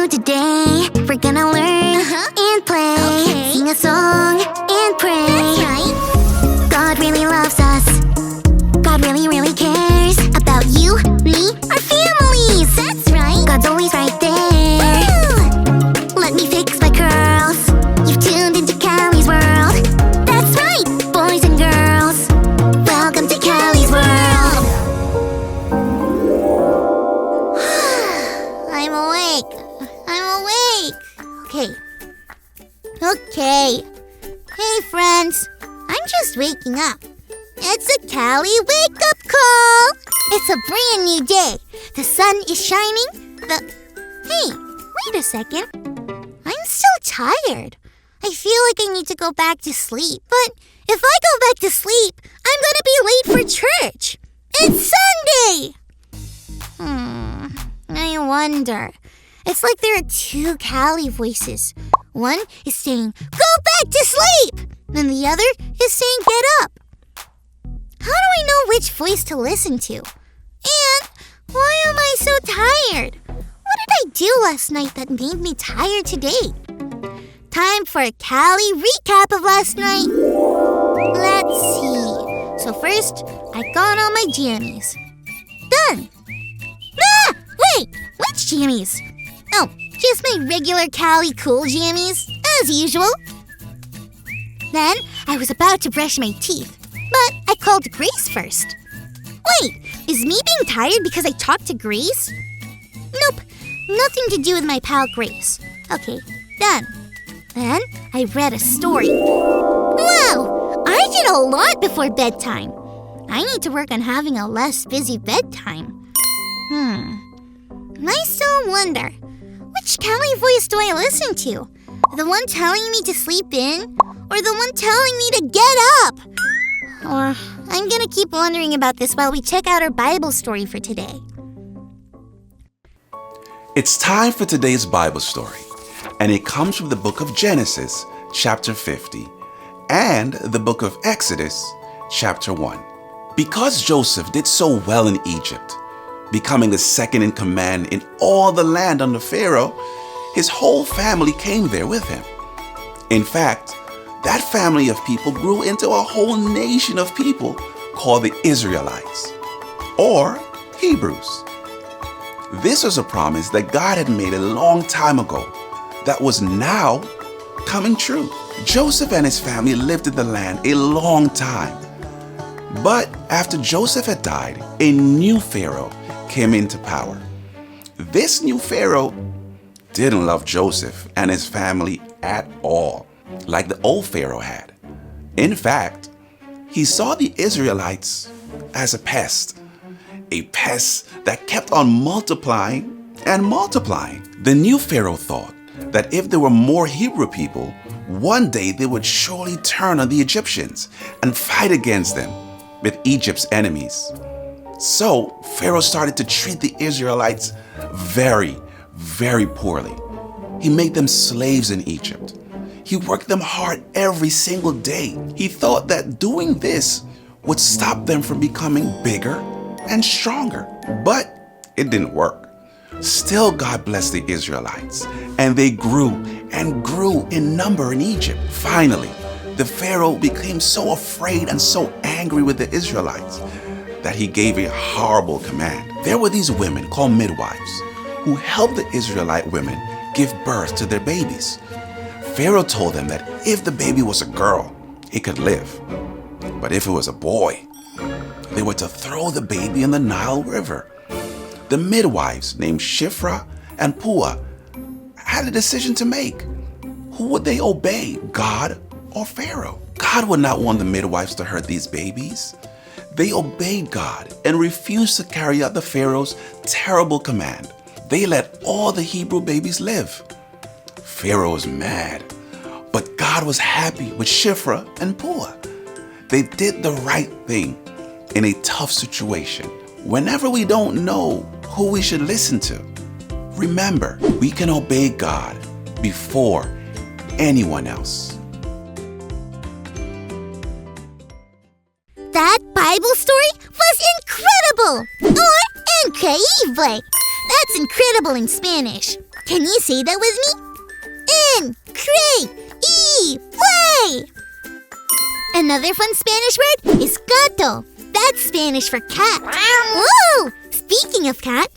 do today? We're gonna learn and play. Okay. Sing a song and pray. That's right. God really loves us. God really, really cares about you, me, our families. That's right. God's always right there. Woo! Let me fix my curls. You've tuned into Callie's world. That's right, boys and girls. Welcome to Callie's world. I'm awake. Okay. Hey, friends. I'm just waking up. It's a Callie wake-up call. It's a brand new day. The sun is shining. Hey, wait a second. I'm still tired. I feel like I need to go back to sleep. But if I go back to sleep, I'm gonna be late for church. It's Sunday! I wonder. It's like there are two Callie voices. One is saying, go back to sleep! And the other is saying, get up. How do I know which voice to listen to? And why am I so tired? What did I do last night that made me tired today? Time for a Callie recap of last night. Let's see. So first, I got on my jammies. Done. Wait, which jammies? Oh, just my regular Callie cool jammies, as usual. Then I was about to brush my teeth, but I called Grace first. Wait, is me being tired because I talked to Grace? Nope, nothing to do with my pal Grace. Okay, done. Then I read a story. Wow, I did a lot before bedtime. I need to work on having a less busy bedtime. I still wonder, which Callie voice do I listen to? The one telling me to sleep in, or the one telling me to get up? Or I'm gonna keep wondering about this while we check out our Bible story for today. It's time for today's Bible story, and it comes from the book of Genesis, chapter 50, and the book of Exodus, chapter 1. Because Joseph did so well in Egypt, becoming the second in command in all the land under Pharaoh, his whole family came there with him. In fact, that family of people grew into a whole nation of people called the Israelites, or Hebrews. This was a promise that God had made a long time ago that was now coming true. Joseph and his family lived in the land a long time. But after Joseph had died, a new Pharaoh came into power. This new Pharaoh didn't love Joseph and his family at all, like the old Pharaoh had. In fact, he saw the Israelites as a pest that kept on multiplying and multiplying. The new Pharaoh thought that if there were more Hebrew people, one day they would surely turn on the Egyptians and fight against them with Egypt's enemies. So Pharaoh started to treat the Israelites very, very poorly. He made them slaves in Egypt. He worked them hard every single day. He thought that doing this would stop them from becoming bigger and stronger. But it didn't work. Still, God blessed the Israelites, and they grew and grew in number in Egypt. Finally, the Pharaoh became so afraid and so angry with the Israelites that he gave a horrible command. There were these women called midwives who helped the Israelite women give birth to their babies. Pharaoh told them that if the baby was a girl, it could live. But if it was a boy, they were to throw the baby in the Nile River. The midwives named Shiphrah and Puah had a decision to make. Who would they obey, God or Pharaoh? God would not want the midwives to hurt these babies. They obeyed God and refused to carry out the Pharaoh's terrible command. They let all the Hebrew babies live. Pharaoh was mad, but God was happy with Shiphrah and Puah. They did the right thing in a tough situation. Whenever we don't know who we should listen to, remember, we can obey God before anyone else. That Bible story was incredible! Or increíble! That's incredible in Spanish. Can you say that with me? Increíble! Another fun Spanish word is gato. That's Spanish for cat. Whoa! Speaking of cat,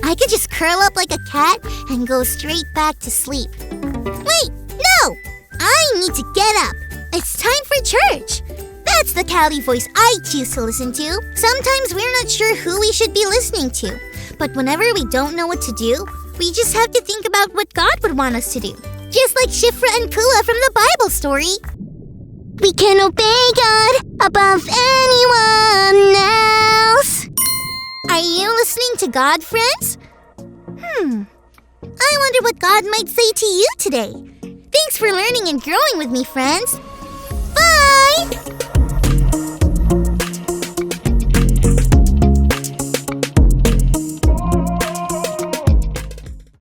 I could just curl up like a cat and go straight back to sleep. Wait, no! I need to get up. It's time for church. That's the Cali voice I choose to listen to. Sometimes we're not sure who we should be listening to. But whenever we don't know what to do, we just have to think about what God would want us to do. Just like Shifra and Kua from the Bible story. We can obey God above anyone else. Are you listening to God, friends? I wonder what God might say to you today. Thanks for learning and growing with me, friends. Bye!